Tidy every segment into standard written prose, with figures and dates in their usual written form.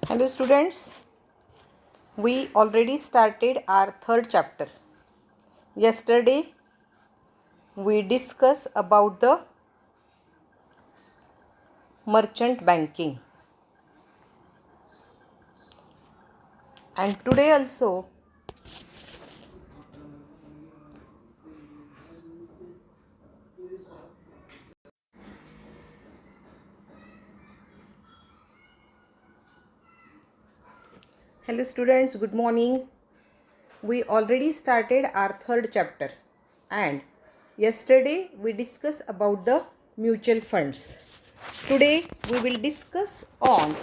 Hello students, we already started our third chapter. Yesterday we discussed about the merchant banking, and today also hello students, good morning. We already started our third chapter, and yesterday we discussed about the mutual funds. Today we will discuss on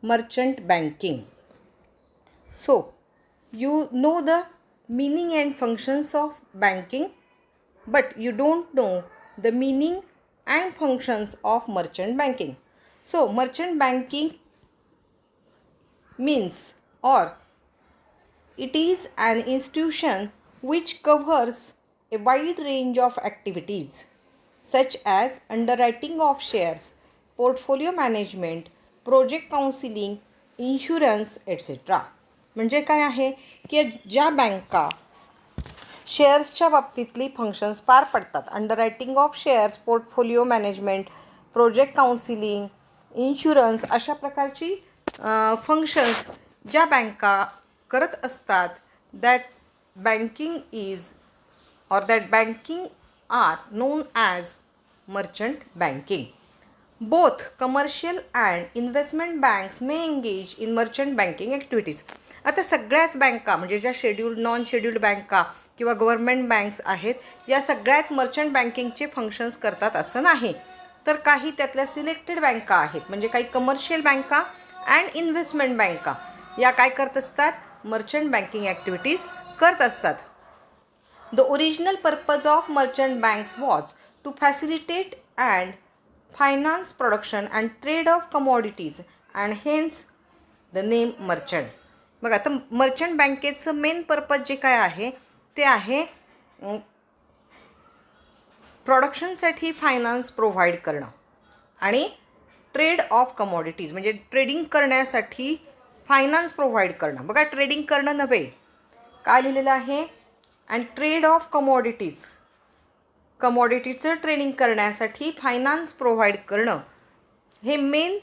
merchant banking. So, you know the meaning and functions of banking, but you don't know the meaning and functions of merchant banking. So, merchant banking means, or it is an institution which covers a wide range of activities such as underwriting of shares, portfolio management, project counseling, insurance etcetera. म्हणजे काय आहे की ज्या बँका शेअर्सच्या बाबतीतली functions पार पडतात, underwriting of shares, portfolio management, project counselling, insurance अशा प्रकारची फंक्शन्स ज्या बँका करत असतात, that banking is or that banking are known as merchant banking. Both commercial and investment banks may engage in merchant banking activities. आता सगळ्याच बँका म्हणजे ज्या शेड्यूल्ड नॉन शेड्यूल्ड बँका किंवा गव्हर्नमेंट बँक्स आहेत या सगळ्याच मर्चंट बँकिंगचे फंक्शन्स करतात असं नाही. तर काही त्यातल्या सिलेक्टेड बँका आहेत म्हणजे काही कमर्शियल बँका अँड इन्व्हेस्टमेंट बँका या काय करत असतात, मर्चंट बँकिंग ॲक्टिव्हिटीज करत असतात. The original purpose of merchant banks was to facilitate and finance production and trade of commodities and hence the name merchant. बघा आता मर्चंट बँकेचं मेन पर्पज जे काय आहे ते आहे प्रोडक्शनसाठी फायनान्स प्रोव्हाइड करणं आणि ट्रेड ऑफ कमॉडिटीज म्हणजे ट्रेडिंग करण्यासाठी फायनान्स प्रोव्हाइड करणं. बघा ट्रेडिंग करणं नव्हे, काय लिहिलेलं आहे, अँड ट्रेड ऑफ कमॉडिटीचं ट्रेडिंग करण्यासाठी फायनान्स प्रोव्हाइड करणं हे मेन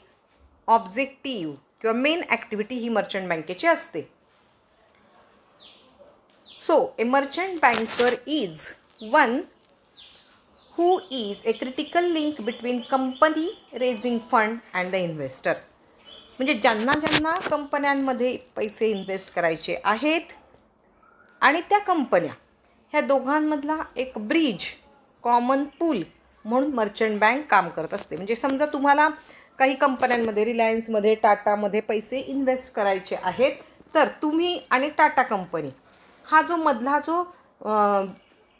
ऑब्जेक्टिव्ह किंवा मेन ॲक्टिव्हिटी ही मर्चंट बँकेची असते. So A merchant banker is one who is a critical link between company raising fund and the investor. म्हणजे ज्यांना कंपन्यांमध्ये पैसे इन्व्हेस्ट करायचे आहेत आणि त्या कंपन्या ह्या दोघांमधला एक ब्रिज, कॉमन पूल म्हणून मर्चंट बँक काम करत असते. म्हणजे समजा तुम्हाला काही कंपन्यांमध्ये, रिलायन्समध्ये, टाटामध्ये पैसे इन्व्हेस्ट करायचे आहेत तर तुम्ही आणि टाटा कंपनी हा जो मधला जो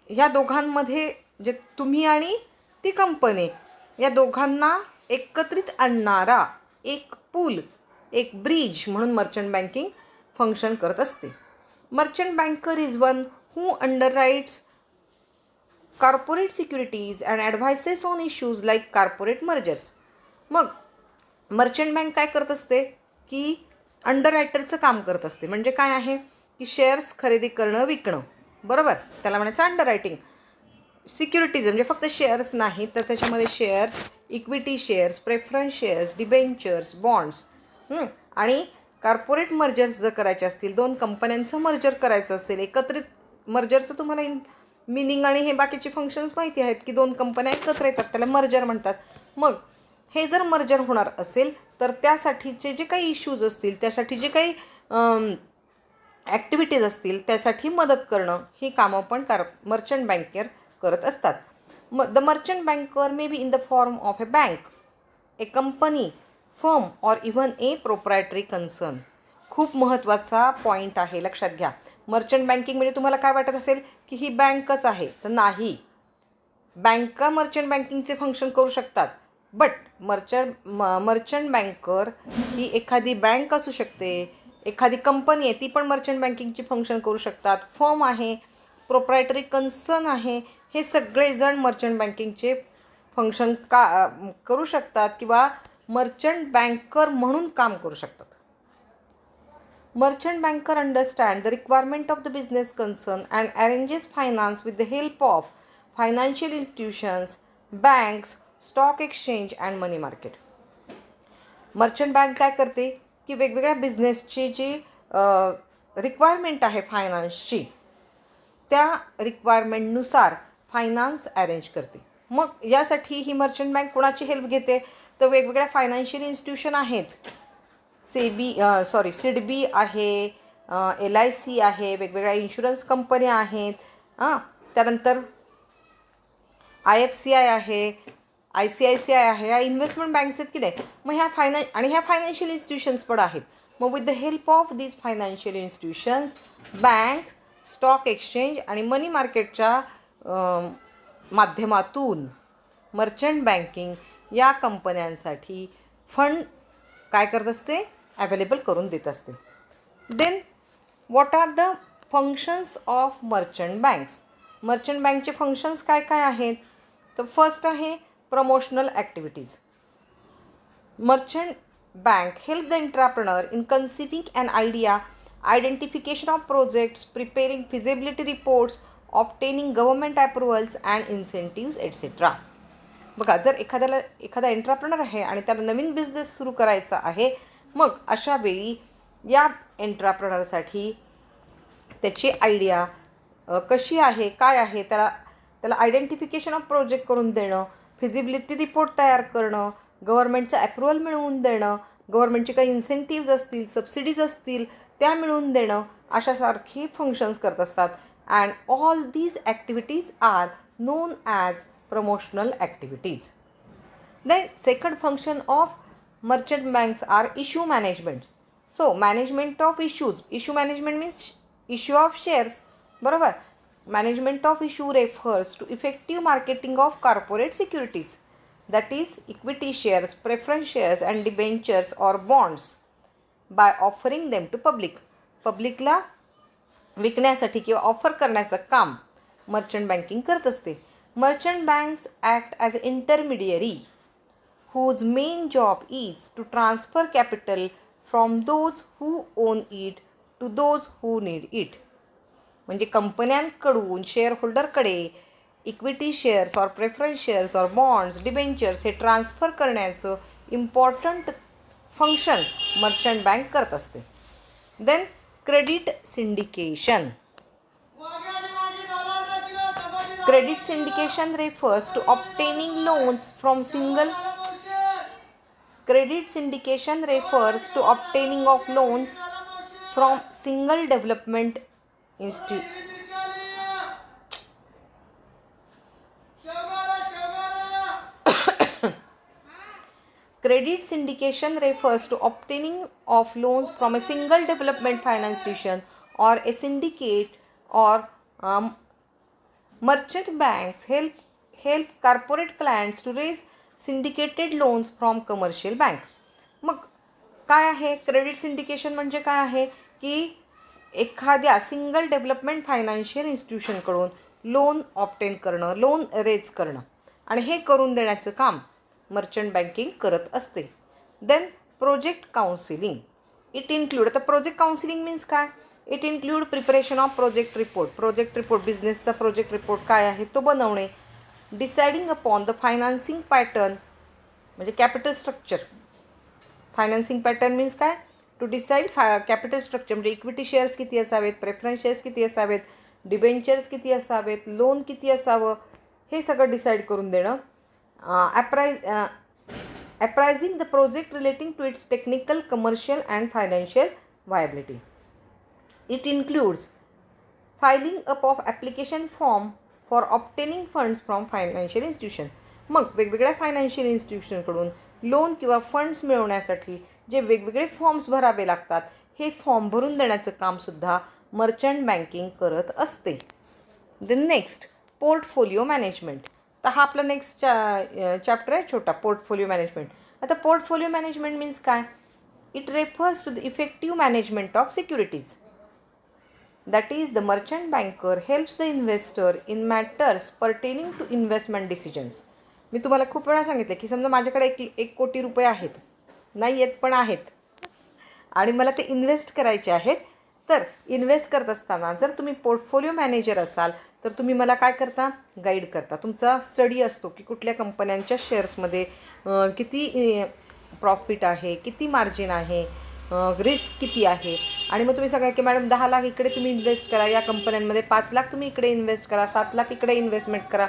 ह्या दोघांमध्ये जे तुम्ही आणि ती कंपनी या दोघांना एकत्रित आणणारा एक पूल, एक ब्रिज म्हणून मर्चंट बँकिंग फंक्शन करत असते. Merchant banker is one who underwrites corporate securities and advises on issues like corporate mergers. मग मर्चंट बँक काय करत असते की अंडररायटरचं काम करत असते. म्हणजे काय आहे की शेअर्स खरेदी करणं, विकणं, बरोबर, त्याला म्हणायचं अंडररायटिंग. सिक्युरिटीज म्हणजे फक्त शेअर्स नाही तर त्याच्यामध्ये shares, equity shares, preference shares, debentures, bonds आणि कॉर्पोरेट मर्जर्स जर करायचे असतील, दोन कंपन्यांचं मर्जर करायचं असेल, एकत्रित मर्जरचं तुम्हाला मिनिंग आणि हे बाकीचे फंक्शन्स माहिती आहेत की दोन कंपन्या एकत्र येतात त्याला मर्जर म्हणतात. मग हे जर मर्जर होणार असेल तर त्यासाठीचे जे काही इश्यूज असतील, त्यासाठी जे काही ॲक्टिव्हिटीज असतील त्यासाठी मदत करणं ही कामं पण मर्चंट बँकर करत असतात. The merchant banker may be in the form of A bank, A company, firm or even A proprietary concern. खूप महत्त्वाचा पॉईंट आहे, लक्षात घ्या. मर्चंट बँकिंग म्हणजे तुम्हाला काय वाटत असेल की ही बँकच आहे, तर नाही. बँका मर्चंट बँकिंगचे फंक्शन करू शकतात, बट मर्चंट बँकर ही एखादी बँक असू शकते, एखादी कंपनी आहे ती पण मर्चंट बँकिंगची फंक्शन करू शकतात, फर्म आहे, प्रोप्रायटरी कन्सर्न आहे, हे सगळेजण मर्चंट बँकिंगचे फंक्शन करू शकतात किंवा मर्चंट बँकर म्हणून काम करू शकतात. Merchant banker understand the requirement of the business concern and arranges finance with the help of financial institutions, banks, stock exchange and money market. Merchant bank काय करते की वेगवेगळ्या बिझनेसची जी रिक्वायरमेंट आहे फायनान्सची, त्या रिक्वायरमेंटनुसार फायनान्स अरेंज करते. मग यासाठी ही मर्चंट बँक कोणाची हेल्प घेते, तर वेगवेगळ्या फायनान्शियल इन्स्टिट्यूशन आहेत. सिडबी आहे, LIC आहे, वेगवेगळ्या इन्शुरन्स कंपन्या आहेत, त्यानंतर IFCI आहे, ICICI आहे, या इन्व्हेस्टमेंट बँक्स आहेत की नाही. मग ह्या फायनान्शियल इन्स्टिट्यूशन्स पण आहेत. मग with the help of these financial institutions, bank, stock exchange आणि मनी मार्केटच्या माध्यमातून मर्चंट बँकिंग या कंपन्यांसाठी फंड काय करत असते, अवेलेबल करून देत असते. Then what are the functions of merchant banks. Merchant बँकचे फंक्शन्स काय काय आहेत, तर फर्स्ट आहे promotional activities. Merchant bank help the entrepreneur in conceiving an idea, identification of projects, preparing feasibility reports, obtaining government approvals and incentives etcetera. बघा, जर एखादा entrepreneur आहे आणि त्याला नवीन बिझनेस सुरू करायचा आहे, मग अशा वेळी या एंटरप्रेनरसाठी त्याची आयडिया कशी आहे, काय आहे, त्याला आयडेंटिफिकेशन ऑफ प्रोजेक्ट करून देणं, फिजिबिलिटी रिपोर्ट तयार करणं, गव्हर्नमेंटचं अप्रुव्हल मिळवून देणं, गव्हर्नमेंटचे काही इन्सेंटिव्ज असतील, सबसिडीज असतील त्या मिळवून देणं, अशासारखी फंक्शन्स करत असतात. And all these activities are known as promotional activities. Then second function of merchant banks are issue management. So management of issues. Issue management means issue of shares. बरोबर. Management of issue refers to effective marketing of corporate securities. That is equity shares, preference shares and debentures or bonds by offering them to public. Publicला विकण्यासाठी किंवा offer करण्याचं काम merchant banking करत असते. Merchant banks act as an intermediary whose main job is to transfer capital from those who own it to those who need it. म्हणजे कंपन्यांकडून शेअरहोल्डरकडे equity shares or preference shares or bonds, debentures हे transfer करण्याचं important function merchant bank करत असते. Then credit syndication. Credit syndication refers to obtaining loans from single development institute. Credit syndication refers to obtaining of loans from a single development finance institution or a syndicate or merchant banks help corporate clients to raise syndicated loans from commercial bank. मग काय आहे credit syndication म्हणजे काय आहे की एखाद्या single development financial इन्स्टिट्यूशनकडून loan obtain करणं, लोन रेज करणं आणि हे करून देण्याचं काम मर्चंट बँकिंग करत असते. Then project counselling. It include. आता प्रोजेक्ट काउन्सिलिंग मीन्स काय, it include preparation of project report, बिझनेसचा प्रोजेक्ट रिपोर्ट काय आहे तो बनवणे. Deciding upon the financing pattern म्हणजे capital structure. Financing pattern means काय, टू डिसाईड कॅपिटल स्ट्रक्चर म्हणजे इक्विटी शेअर्स किती असावेत, प्रेफरन्स शेअर्स किती असावेत, डिबेंचर्स किती असावेत, लोन किती असावं, हे सगळं डिसाईड करून देणं. Appraising the project relating to its technical, commercial and financial viability. It includes filing up of application form for obtaining funds from financial institution. मग वेगवेगळ्या फायनान्शियल इन्स्टिट्यूशनकडून लोन किंवा फंड्स मिळवण्यासाठी जे वेगवेगळे फॉर्म्स भरावे लागतात, हे फॉर्म भरून देण्याचं कामसुद्धा मर्चंट बँकिंग करत असते. Then next portfolio management. तर हा आपला नेक्स्ट चॅप्टर आहे छोटा, पोर्टफोलिओ मॅनेजमेंट. आता पोर्टफोलिओ मॅनेजमेंट मीन्स काय, it refers to the effective management of securities. That is, the merchant banker helps the investor in matters pertaining to investment decisions. मी तुम्हाला खूप वेळा सांगितलं की समजा माझ्याकडे 1 कोटी रुपये आहेत, नाही आहेत पण आहेत, आणि मला ते इन्व्हेस्ट करायचे आहेत. तर इन्व्हेस्ट करत असताना जर तुम्ही पोर्टफोलिओ मॅनेजर असाल तर तुम्ही मला काय करता, गाईड करता. तुमचा स्टडी असतो की कुठल्या कंपन्यांच्या शेअर्समध्ये किती प्रॉफिट आहे, किती मार्जिन आहे, रिस्क किती आहे. आणि मग तुम्ही सगळं की मॅडम 10 लाख इकडे तुम्ही इन्व्हेस्ट करा या कंपन्यांमध्ये, 5 लाख तुम्ही इकडे इन्व्हेस्ट करा, 7 लाख इकडे इन्व्हेस्टमेंट करा.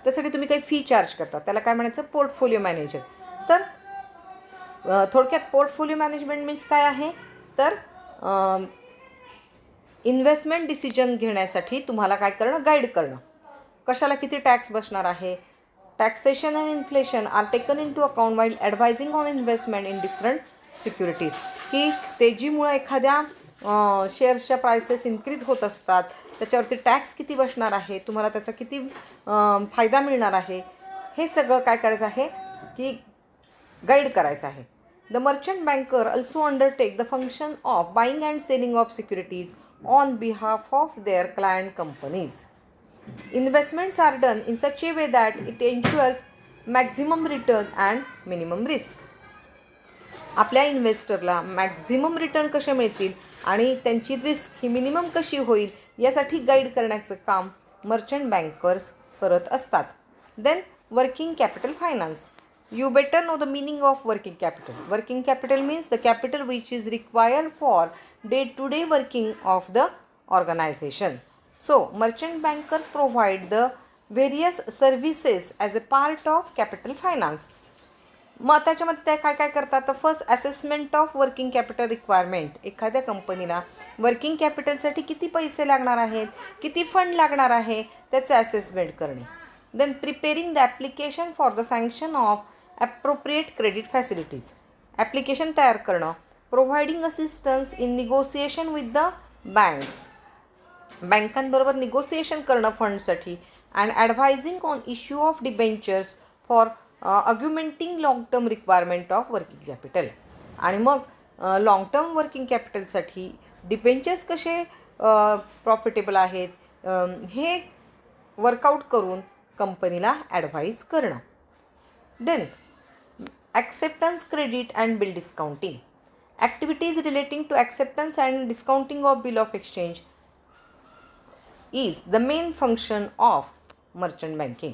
त्यासाठी तुम्ही काही फी चार्ज करता, त्याला काय म्हणायचं, पोर्टफोलिओ मॅनेजर. तर थोडक्यात पोर्टफोलिओ मॅनेजमेंट मीन्स काय आहे, तर इन्व्हेस्टमेंट डिसिजन घेण्यासाठी तुम्हाला काय करणं, गाईड करणं. कशाला किती टॅक्स बसणार आहे, taxation and inflation are taken into account while advising on investment in different securities. की तेजीमुळं एखाद्या शेअर्सच्या प्राइसेस इन्क्रीज होत असतात, त्याच्यावरती टॅक्स किती बसणार आहे, तुम्हाला त्याचा किती फायदा मिळणार आहे, हे सगळं काय करायचं आहे की गाईड करायचं आहे. The merchant banker also undertake the function of buying and selling of securities on behalf of their client companies. Investments are done in such a way that it ensures maximum return and minimum risk. आपल्या इन्व्हेस्टरला maximum return कसे मिळतील आणि त्यांची risk ही minimum कशी होईल यासाठी guide करण्याचं काम मर्चंट बँकर्स करत असतात. Then working capital finance. You better know the meaning of working capital. Working capital means the capital which is required for day-to-day working of the organization. So, merchant bankers provide the various services as a part of capital finance. मग त्याच्यामध्ये त्या काय काय करतात, तर first assessment of working capital requirement. एखाद्या कंपनीला working कॅपिटलसाठी किती पैसे लागणार आहेत, किती फंड लागणार आहे, त्याचं असेसमेंट करणे. देन preparing the application for the sanction of appropriate credit facilities. Application तयार करणं. Providing assistance in negotiation with the banks. बँकांबरोबर निगोसिएशन करणं फंडसाठी. And advising on issue of debentures for augmenting long term requirement of working capital. आणि मग long term working कॅपिटलसाठी debentures कसे profitable आहेत हे वर्कआउट करून कंपनीला ॲडव्हाइस करणं. Then acceptance credit and bill discounting. Activities relating to acceptance and discounting of bill of exchange is the main function of merchant banking.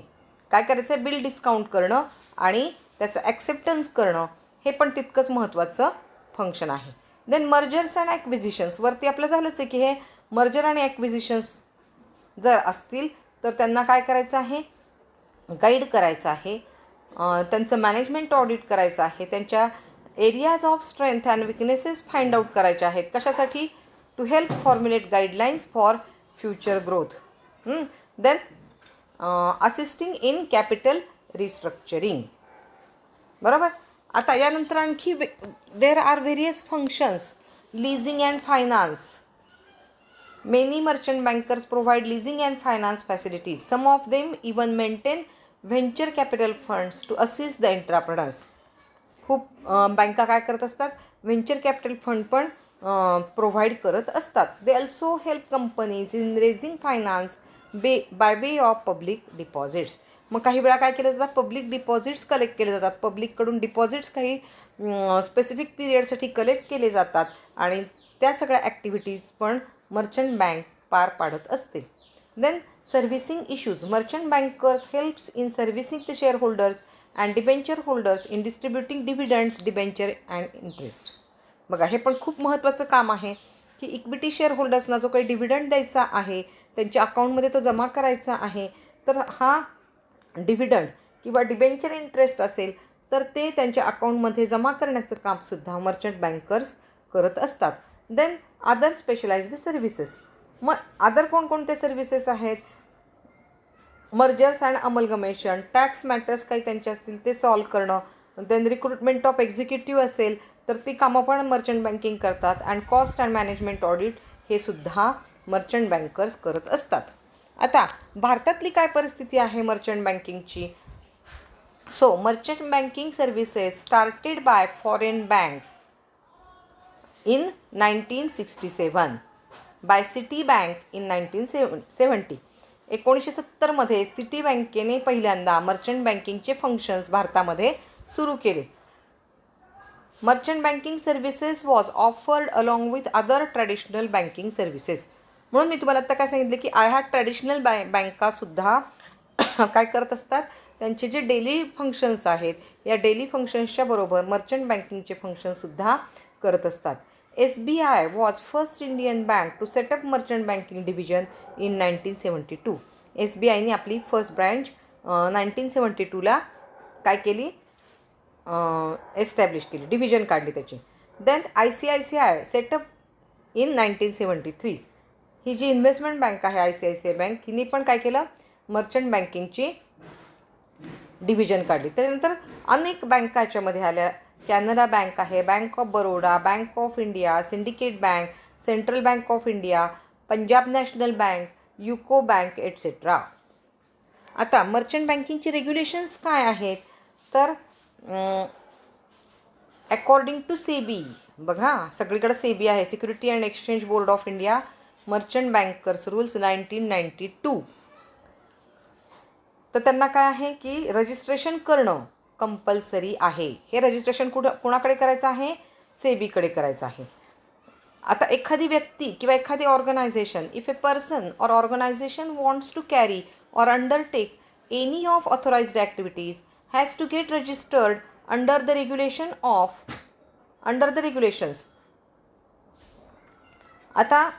काय करायचं आहे, बिल डिस्काउंट करणं आणि त्याचं ॲक्सेप्टन्स करणं हे पण तितकंच महत्त्वाचं फंक्शन आहे. Then mergers and acquisitions. वरती आपलं झालंच आहे की हे मर्जर आणि ॲक्विजिशन्स जर असतील तर त्यांना काय करायचं आहे, गाईड करायचं आहे, त्यांचं मॅनेजमेंट ऑडिट करायचं आहे, त्यांच्या areas of strength and weaknesses find out करायचे आहेत. कशासाठी, to help formulate guidelines for future growth. Then assisting in capital restructuring. बरोबर. आता यानंतर आणखी there are various functions. Leasing and finance. Many merchant bankers provide leasing and finance facilities. Some of them even maintain venture capital funds to assist the entrepreneurs. खूप बँका काय करत असतात, venture capital fund पण प्रोव्हाइड करत असतात. They also help companies in raising finance by way of public deposits. मग काही वेळा काय केलं जातात, पब्लिक डिपॉझिट्स कलेक्ट केले जातात. पब्लिककडून डिपॉझिट्स काही स्पेसिफिक पिरियडसाठी कलेक्ट केले जातात आणि त्या सगळ्या ॲक्टिव्हिटीज पण मर्चंट बँक पार पाडत असते. Then servicing issues. Merchant bankers helps in servicing the share holders and debenture holders in distributing dividends, debenture and interest. बघा हे पण खूप महत्त्वाचं काम आहे की इक्विटी शेअर होल्डर्सना जो काही डिव्हिडंड द्यायचा आहे, त्यांच्या अकाउंटमध्ये तो जमा करायचा आहे, तर हा डिव्हिडंड किंवा डिबेंचर इंटरेस्ट असेल तर ते त्यांच्या अकाउंटमध्ये जमा करण्याचं कामसुद्धा मर्चंट बँकर्स करत असतात. Then other specialized services. मग अदर कोणकोणते सर्व्हिसेस आहेत, mergers and amalgamation, tax matters काही त्यांचे असतील ते सॉल्व करणं. देन रिक्रुटमेंट ऑफ एक्झिक्युटिव्ह असेल तर ती कामं पण मर्चंट बँकिंग करतात. And cost and management audit हे सुद्धा मर्चंट बँकर्स करत असतात. आता भारतातली काय परिस्थिती आहे मर्चंट बँकिंगची. So merchant banking services started by foreign banks in 1967, by Citibank in 1970. 1970मध्ये सिटी बँकेने पहिल्यांदा मर्चंट बँकिंगचे फंक्शन्स भारतामध्ये सुरू केले. Merchant banking services was offered along with other traditional banking services. म्हणून मी तुम्हाला आत्ता काय सांगितलं की ह्या ट्रॅडिशनल बँकासुद्धा काय करत असतात, त्यांचे जे डेली फंक्शन्स आहेत या डेली फंक्शन्सच्या बरोबर मर्चंट बँकिंगचे फंक्शनसुद्धा करत असतात. SBI was first Indian bank to set up merchant banking division in 1972. SBIने आपली फर्स्ट ब्रँच 1972ला काय केली, एस्टॅब्लिश केली, डिव्हिजन काढली त्याची. Then ICICI set up in 1973. ही जी इन्व्हेस्टमेंट बँक आहे ICICI बँक, हिने पण काय केलं, मर्चंट बँकिंगची डिव्हिजन काढली. त्यानंतर अनेक बँका याच्यामध्ये आल्या. कॅनरा बँक आहे, bank of Baroda, bank of India, syndicate bank, central bank of India, Punjab national bank, UCO bank etcetera. आता मर्चंट बँकिंगचे रेग्युलेशन्स काय आहेत, तर अकॉर्डिंग टू सेबी, बघा सगळीकडे सेबी आहे, security and exchange board of India, merchant bankers rules 1992. तर त्यांना काय आहे की रजिस्ट्रेशन करणं कंपल्सरी आहे. हे रजिस्ट्रेशन कुणाकडे करायचं आहे, सेबीकडे करायचं आहे. आता एखादी व्यक्ती किंवा एखादी organization, if a person or organization wants to carry or undertake any of authorized activities has to get registered under the regulations. आता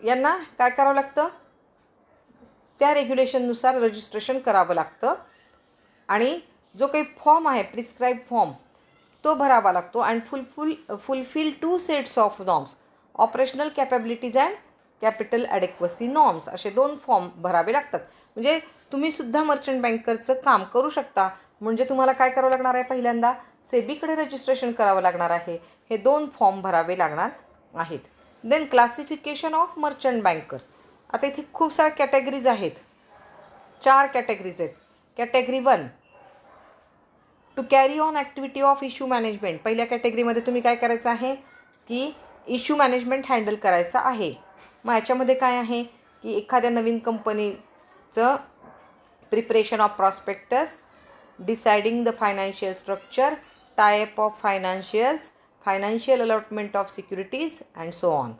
यांना काय करावं लागतं, त्या रेग्युलेशननुसार रजिस्ट्रेशन करावं लागतं आणि जो काही फॉर्म आहे प्रिस्क्राईब फॉर्म तो भरावा लागतो. And fulfil 2 sets of norms, operational capabilities and capital adequacy norms, असे 2 फॉर्म भरावे लागतात. म्हणजे तुम्हीसुद्धा मर्चंट बँकरचं काम करू शकता. म्हणजे तुम्हाला काय करावं लागणार आहे, पहिल्यांदा सेबीकडे रजिस्ट्रेशन करावं लागणार आहे. हे 2 फॉर्म भरावे लागणार आहेत. Then classification of merchant banker. आता इथे खूप साऱ्या कॅटेगरीज आहेत, 4 कॅटेगरीज आहेत. Category 1 to carry on activity of issue management. पहिल्या कॅटेगरीमध्ये तुम्ही काय करायचं आहे की इश्यू मॅनेजमेंट हँडल करायचं आहे. मग याच्यामध्ये काय आहे की एखाद्या नवीन कंपनीचं preparation of prospectus, deciding the financial structure, type of financials, financial allotment of securities and so on.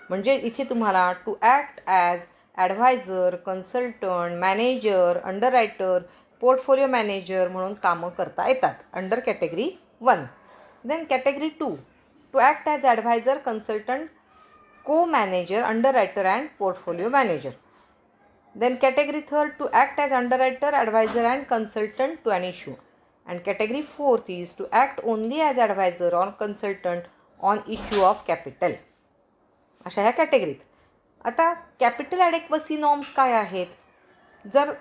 म्हणजे इथे तुम्हाला to act as adviser, consultant, manager, underwriter, portfolio manager म्हणून कामं करता येतात under category 1. Then category 2 to act as adviser, consultant, co-manager, underwriter and portfolio manager. Then category 3 to act as underwriter, advisor and consultant to an issue. And category 4 is to act only as advisor or consultant on issue of capital. अशा ह्या कॅटेगरीत. आता capital adequacy norms काय आहेत, जर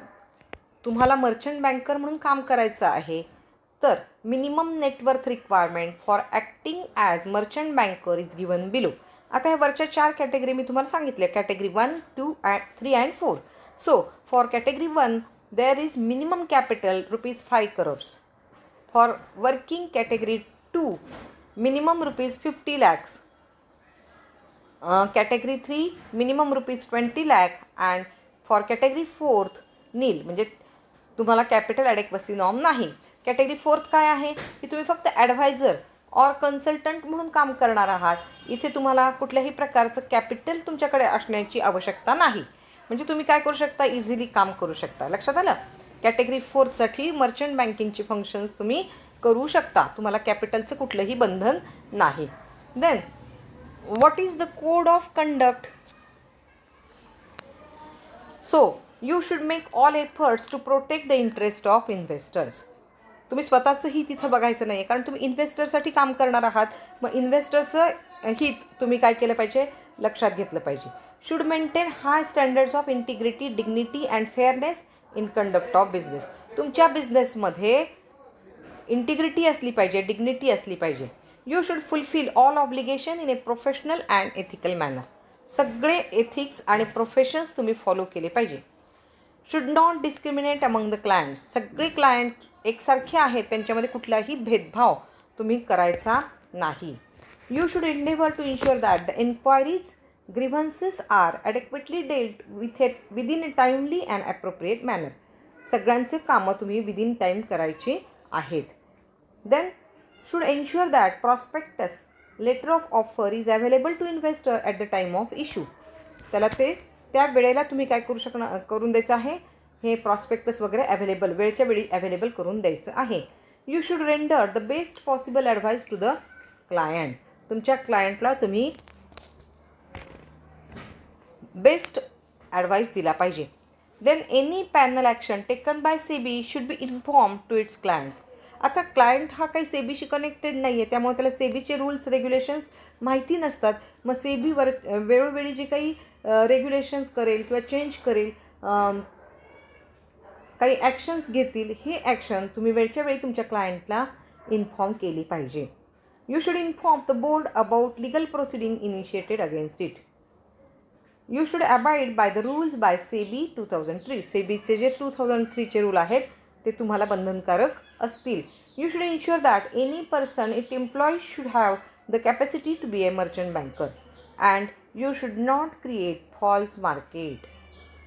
तुम्हाला merchant banker म्हणून काम करायचं आहे तर minimum net worth requirement for acting as merchant banker is given below. आता ह्या वरच्या 4 कॅटेगरी मी तुम्हाला सांगितले, category 1, 2, 3 and 4. So for category 1 there is minimum capital ₹5 crores. For working category 2 minimum ₹50 lakhs. Category 3 minimum ₹20 lakh. And for category 4 nil, म्हणजे तुम्हाला capital adequacy norm नाही. Category 4 काय आहे की तुम्ही फक्त ॲडव्हायझर और कन्सल्टंट म्हणून काम करणार आहात. इथे तुम्हाला कुठल्याही प्रकारचं कॅपिटल तुमच्याकडे असण्याची आवश्यकता नाही. म्हणजे तुम्ही काय करू शकता, इझिली काम करू शकता. लक्षात आलं. कॅटेगरी 4साठी मर्चंट बँकिंगची फंक्शन्स तुम्ही करू शकता, तुम्हाला कॅपिटलचं कुठलंही बंधन नाही. Then what is the code of conduct. So you should make all efforts to protect the interest of investors. तुम्ही स्वतःचंही तिथं बघायचं नाही आहे, कारण तुम्ही इन्व्हेस्टरसाठी काम करणार आहात. मग इन्व्हेस्टरचं हित तुम्ही काय केलं पाहिजे, लक्षात घेतलं पाहिजे. Should maintain high standards of integrity, dignity and fairness in conduct of business. तुमच्या बिझनेसमध्ये इंटिग्रिटी असली पाहिजे, डिग्निटी असली पाहिजे. You should fulfil all obligation in a professional and ethical manner. सगळे एथिक्स आणि प्रोफेशन्स तुम्ही फॉलो केले पाहिजे. Should not discriminate among the clients. सगळे क्लायंट एकसारखे आहेत, त्यांच्यामध्ये कुठलाही भेदभाव तुम्ही करायचा नाही. You should endeavour to ensure that the enquiries grievances R ॲडेक्वेटली dealt within a timely and appropriate manner. सगळ्यांचे कामं तुम्ही विदिन टाईम करायची आहेत. Then should ensure that prospectus letter of offer is available to investor at the time of issue. त्याला ते त्या वेळेला तुम्ही काय करून द्यायचं आहे, हे प्रॉस्पेक्टस वगैरे अवेलेबल वेळच्या वेळी अवेलेबल करून द्यायचं आहे. You should render the best possible advice to the client. तुमच्या क्लायंटला तुम्ही बेस्ट ॲडवाईस दिला पाहिजे. Then any panel action taken by SEBI should be inform to its clients. आता क्लायंट हा काही सेबीशी कनेक्टेड नाही आहे, त्यामुळे त्याला सेबीचे रूल्स रेग्युलेशन्स माहिती नसतात. मग सेबीवर वेळोवेळी जे काही रेग्युलेशन्स करेल किंवा चेंज करेल, काही ॲक्शन्स घेतील, हे ॲक्शन तुम्ही वेळच्या वेळी तुमच्या क्लायंटला इन्फॉर्म केली पाहिजे. You should inform the board about legal proceeding initiated against it. You should abide by the rules by SEBI 2003. सेबीचे जे 2003चे रूल आहेत ते तुम्हाला बंधनकारक असतील. You should ensure that any person it employees should have the capacity to be a merchant banker and you should not create false market.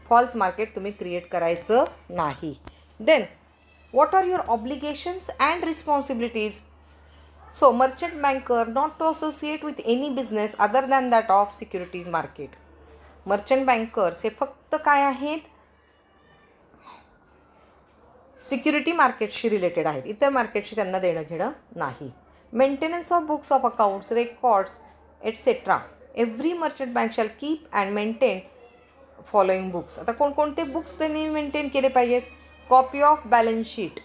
False market तुम्ही create करायचं नाही. Then what are your obligations and responsibilities. So merchant banker not to associate with any business other than that of securities market. Merchant bankers हे फक्त काय आहेत, security मार्केटशी related आहेत, इतर मार्केटशी त्यांना देणं घेणं नाही. Maintenance of books of accounts, records etcetera. Every merchant bank shall keep and maintain following books. आता कोणकोणते बुक्स त्यांनी मेंटेन केले पाहिजेत. Copy of balance sheet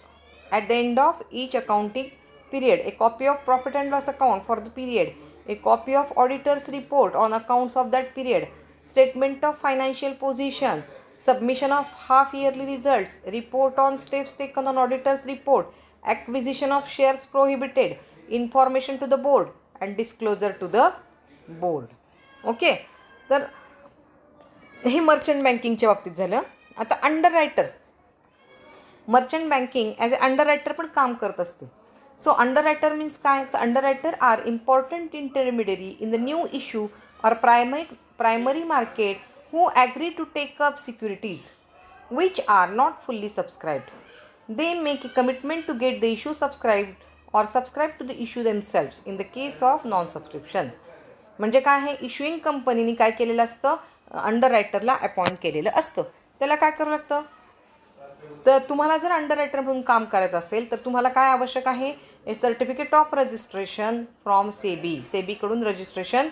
at the end of each accounting period, A copy of profit and loss account for the period, A copy of auditors report on accounts of that period, statement of financial position, submission of half yearly results, report on steps taken on auditor's report, acquisition of shares prohibited, information to the board and disclosure to the board. Okay, तर हे merchant बँकिंगच्या बाबतीत झालं. आता under writer, merchant banking as a under writer पण काम करत असते. सो अंडर रायटर मीन्स काय, तर underwriter are important intermediary in the new issue or primary market who agree to take up securities which are not fully subscribed. They make a commitment to get the issue subscribed or subscribe to the issue themselves in the case of non-subscription. म्हणजे काय आहे, issuing कंपनीने काय केलेलं असतं, under रायटरला appoint केलेलं असतं. त्याला काय करावं लागतं, तर तुम्हाला जर अंडर रायटर म्हणून काम करायचं असेल तर तुम्हाला काय आवश्यक आहे, a certificate of registration from SEBI. सेबीकडून रजिस्ट्रेशन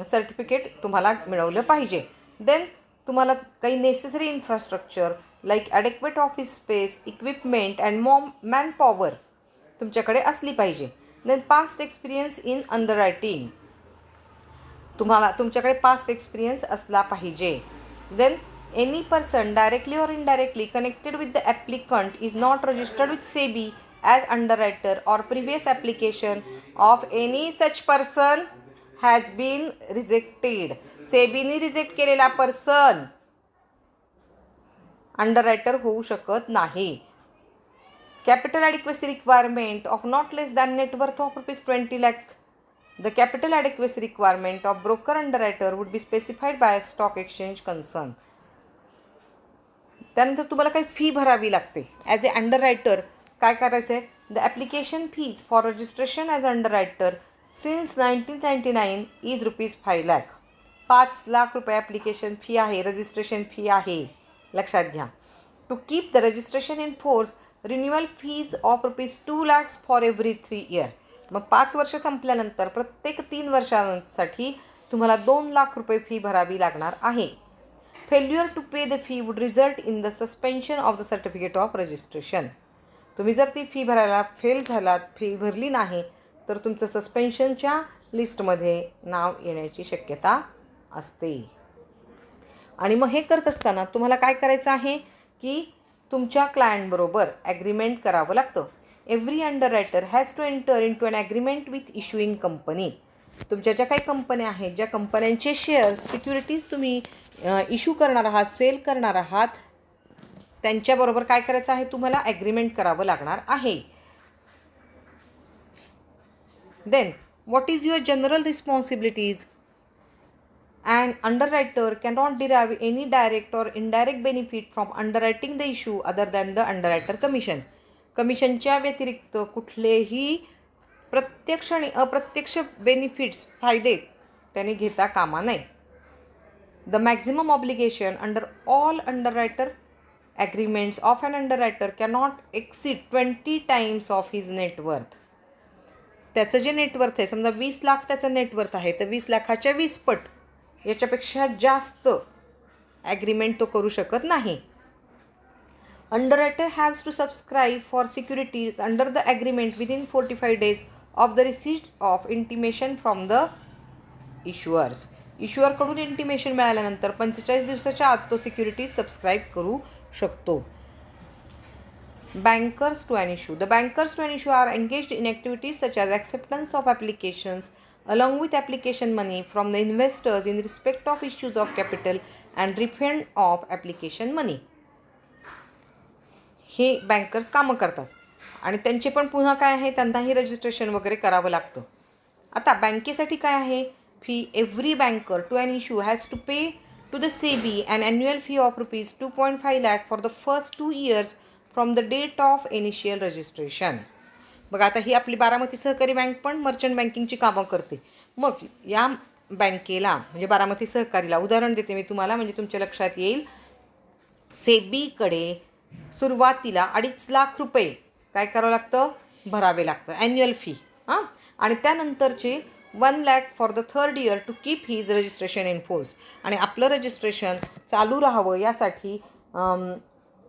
सर्टिफिकेट तुम्हाला मिळवलं पाहिजे. देन तुम्हाला काही necessary infrastructure like adequate office space, equipment and manpower तुमच्याकडे असली पाहिजे. Then past experience in underwriting, तुमच्याकडे पास्ट एक्सपिरियन्स असला पाहिजे. Then any person directly or indirectly connected with the applicant is not registered with SEBI as underwriter or previous application of any such person has bin rejected. सेबीनी reject केलेला person underwriter होऊ शकत नाही. Capital adequacy requirement of not less than net ऑफ ₹20 lakh. The capital adequacy requirement of broker underwriter would be specified by stock exchange concern. त्यानंतर तुम्हाला काही fee भरावी लागते. ॲज ए अंडर रायटर काय करायचं आहे, the application fees for registration as underwriter since 1999 is ₹5 lakh. 5 lakh रुपये application fee आहे, रजिस्ट्रेशन फी आहे, लक्षात घ्या. To keep the registration in force renewal fees of ₹2 lakhs for every 3 year. मग 5 वर्ष संपल्यानंतर प्रत्येक 3 वर्षांसाठी तुम्हाला 2 लाख रुपये फी भरावी लागणार आहे. Failure to pay the fee would result in the suspension of the certificate of registration. तुम्ही जर ती फी भरायला फेल झालात, फी भरली नाही, तर तुमचं सस्पेन्शनच्या लिस्टमध्ये नाव येण्याची शक्यता असते. आणि मग हे करत असताना तुम्हाला काय करायचं आहे की तुमच्या क्लायंटबरोबर ॲग्रीमेंट करावं लागतं. Every underwriter has to enter into an agreement with issuing company. तुमच्या ज्या काही कंपन्या आहेत, ज्या कंपन्यांचे शेअर्स सिक्युरिटीज तुम्ही इश्यू करणार आहात, सेल करणार आहात, त्यांच्याबरोबर काय करायचं आहे, तुम्हाला ॲग्रीमेंट करावं लागणार आहे. Then what is your general responsibilities. An underwriter cannot derive any direct or indirect benefit from underwriting the issue other than the underwriter commission. कमिशनच्या व्यतिरिक्त कुठलेही प्रत्यक्ष आणि अप्रत्यक्ष बेनिफिट्स फायदे त्याने घेता कामा नये. The maximum obligation under all underwriter agreements of an underwriter cannot exceed 20 times of his net worth. त्याचं जे नेटवर्थ आहे, समजा 20 लाख त्याचं नेटवर्थ आहे, तर 20 लाखाच्या 20 पट याच्यापेक्षा जास्त ॲग्रीमेंट तो करू शकत नाही. Underwriter haves to subscribe for securities under the agreement within 45 days of the receipt of intimation from the issuers. इश्युअरकडून इंटिमेशन मिळाल्यानंतर 45 दिवसाच्या आत तो सिक्युरिटीज सबस्क्राईब करू शकतो. Bankers to an issue. The bankers to an issue are engaged in activities such as acceptance of applications along with application money from the investors in respect of issues of capital and refund of application money. हे bankers कामं करतात आणि त्यांचे पण पुन्हा काय आहे, त्यांनाही रजिस्ट्रेशन वगैरे करावं लागतं. आता बँकेसाठी काय आहे fee. Every banker to an issue has to pay to the SEBI an annual fee of ₹2.5 lakh for the first 2 years from the date of initial registration. बघा आता ही आपली बारामती सहकारी बँक पण मर्चंट बँकिंगची कामं करते. मग या बँकेला म्हणजे बारामती सहकारीला उदाहरण देते मी तुम्हाला म्हणजे तुमच्या लक्षात येईल. सेबीकडे सुरुवातीला 2.5 लाख रुपये काय करावं लागतं, भरावे लागतं ॲन्युअल फी. आणि त्यानंतरचे 1 lakh for the 3rd year to keep his registration in force. आणि आपलं रजिस्ट्रेशन चालू राहावं यासाठी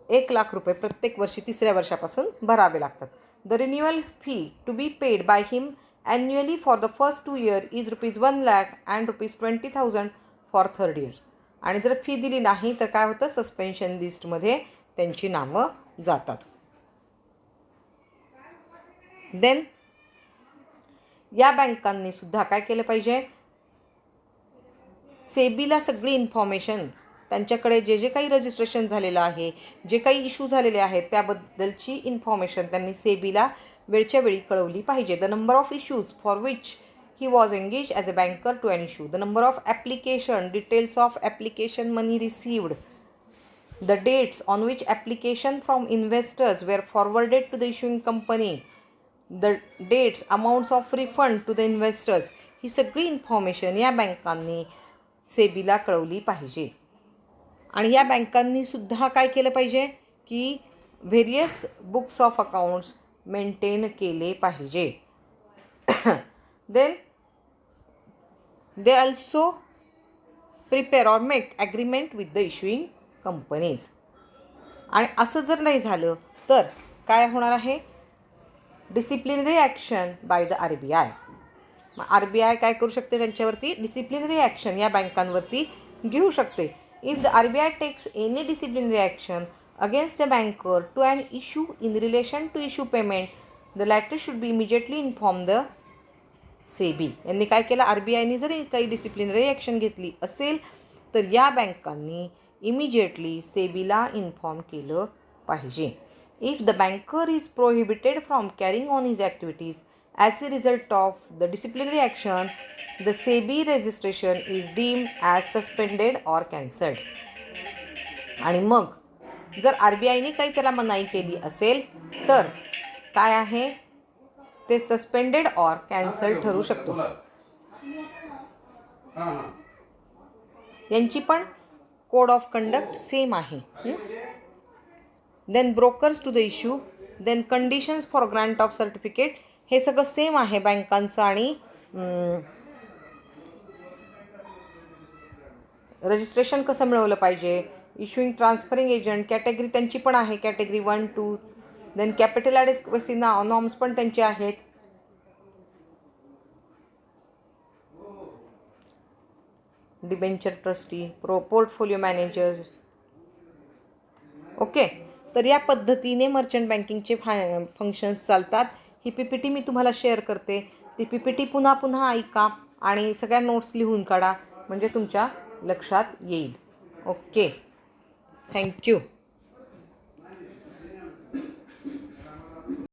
1 लाख रुपये प्रत्येक वर्षी 3ऱ्या वर्षापासून भरावे लागतात. The renewal fee to be paid by him annually for the first 2 years is ₹1 lakh and ₹20,000 for 3rd year. आणि जर फी दिली नाही तर काय होतं, सस्पेन्शन लिस्टमध्ये त्यांची नावं जातात. देन या बँकांनी सुद्धा काय केलं पाहिजे, सेबीला सगळी इन्फॉर्मेशन त्यांच्याकडे जे जे काही रजिस्ट्रेशन झालेलं आहे, जे काही इश्यू झालेले आहेत त्याबद्दलची इन्फॉर्मेशन त्यांनी सेबीला वेळच्या वेळी कळवली पाहिजे. The number of issues for which he was engage as a banker to an issue. The number of application, details of application money received, the dates on which application from investors were forwarded to the issuing company, the dates, amounts of refund to the investors. ही सगळी information या बँकांनी सेबीला कळवली पाहिजे. आणि या बँकांनी सुद्धा काय केलं पाहिजे की various books of accounts maintain केले पाहिजे. Then they also prepare or make agreement with the issuing companies. आणि असं जर नाही झालं तर काय होणार आहे, disciplinary action by the RBI. मग RBI काय करू शकते, त्यांच्यावरती डिसिप्लिनरी ॲक्शन या बँकांवरती घेऊ शकते. If the RBI takes any disciplinary action against a banker to an issue in relation to issue payment, the latter should be immediately inform the SEBI. यांनी काय केलं, RBIने जरी काही डिसिप्लिनरी ॲक्शन घेतली असेल तर या बँकांनी इमिजिएटली सेबीला इन्फॉर्म केलं पाहिजे. If the banker is prohibited from carrying on his activities as a result of the disciplinary action, the SEBI registration is deemed as suspended or cancelled. आणि मग जर RBIने काही त्याला मनाई केली असेल तर काय आहे, ते सस्पेंडेड ऑर कॅन्सल ठरू शकतो. यांची पण कोड ऑफ कंडक्ट सेम आहे. Then brokers to the issue, then conditions for grant of certificate, हे सगळं सेम आहे बँकांचं. आणि रजिस्ट्रेशन कसं मिळवलं पाहिजे, इश्युइंग ट्रान्सफरिंग एजंट कॅटेगरी त्यांची पण आहे, कॅटेगरी 1, 2. देन कॅपिटल ॲडेक्वेसी नॉर्म्स पण त्यांचे आहेत. Debenture trustee, portfolio managers. Okay, तर या पद्धतीने मर्चंट बँकिंगचे फंक्शन्स चालतात. ही PPT मी तुम्हाला शेअर करते. ती PPT पुन्हा पुन्हा ऐका आणि सगळ्या नोट्स लिहून काढा म्हणजे तुमच्या लक्षात येईल. Okay, thank you.